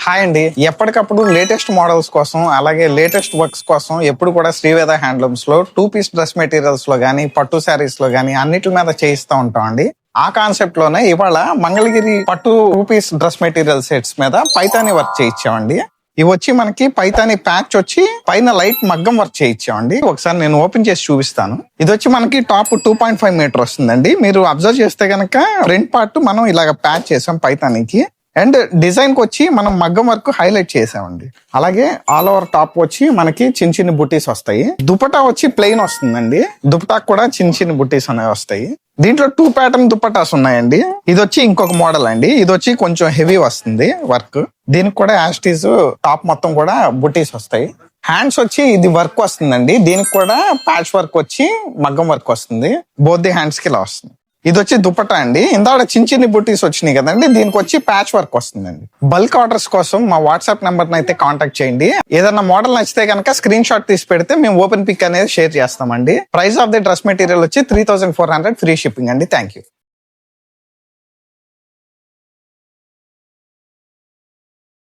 Hi అండి. ఎప్పటికప్పుడు latest models కోసం అలాగే లేటెస్ట్ వర్క్స్ కోసం ఎప్పుడు కూడా శ్రీవేద హ్యాండ్లూమ్స్ లో 2 పీస్ డ్రెస్ మెటీరియల్స్ లో గానీ పట్టు శారీస్ లో గానీ అన్నిటి మీద చేయిస్తూ ఉంటాం అండి. ఆ కాన్సెప్ట్ లోనే ఇవాళ మంగళగిరి పట్టు 2 పీస్ డ్రెస్ మెటీరియల్ సెట్స్ మీద పైతాని వర్క్ చేయించామండి. ఇవి వచ్చి మనకి పైతాని ప్యాచ్ వచ్చి పైన లైట్ మగ్గం వర్క్ చేయించామండి. ఒకసారి నేను ఓపెన్ చేసి చూపిస్తాను. ఇది వచ్చి మనకి టాప్ 2.5 మీటర్ వస్తుందండి. మీరు అబ్జర్వ్ చేస్తే గనక ఫ్రంట్ పార్ట్ మనం ఇలాగ ప్యాచ్ చేసాం పైతానికి. అండ్ డిజైన్ కి వచ్చి మనం మగ్గం వర్క్ హైలైట్ చేసామండి. అలాగే ఆల్ ఓవర్ టాప్ వచ్చి మనకి చిన్న చిన్న బుట్టీస్ వస్తాయి. దుపట్టా వచ్చి ప్లెయిన్ వస్తుందండి. దుపట్టా కూడా చిన్న చిన్న బుట్టీస్ అనేవి వస్తాయి. దీంట్లో 2 ప్యాటర్న్ దుపట్టాస్ ఉన్నాయండి. ఇది వచ్చి ఇంకొక మోడల్ అండి. ఇది వచ్చి కొంచెం హెవీ వస్తుంది వర్క్. దీనికి కూడా యాస్టీస్ టాప్ మొత్తం కూడా బుట్టీస్ వస్తాయి. హ్యాండ్స్ వచ్చి ఇది వర్క్ వస్తుందండి. దీనికి కూడా ప్యాచ్ వర్క్ వచ్చి మగ్గం వర్క్ వస్తుంది. బోత్ ది హ్యాండ్స్ కి ఇలా వస్తుంది. ఇది వచ్చి దుపట్టా అండి. ఇందాక చిన్న చిన్న బుట్టీస్ వచ్చినాయి కదండి, దీనికి వచ్చి ప్యాచ్ వర్క్ వస్తుందండి. బల్క్ ఆర్డర్స్ కోసం మా వాట్సాప్ నెంబర్ అయితే కాంటాక్ట్ చేయండి. ఏదైనా మోడల్ నచ్చితే కనుక స్క్రీన్ షాట్ తీసి పెడితే మేము ఓపెన్ పిక్ అనేది షేర్ చేస్తామండి. Price of the dress material వచ్చి 3400 ఫ్రీ షిప్పింగ్ అండి. Thank you.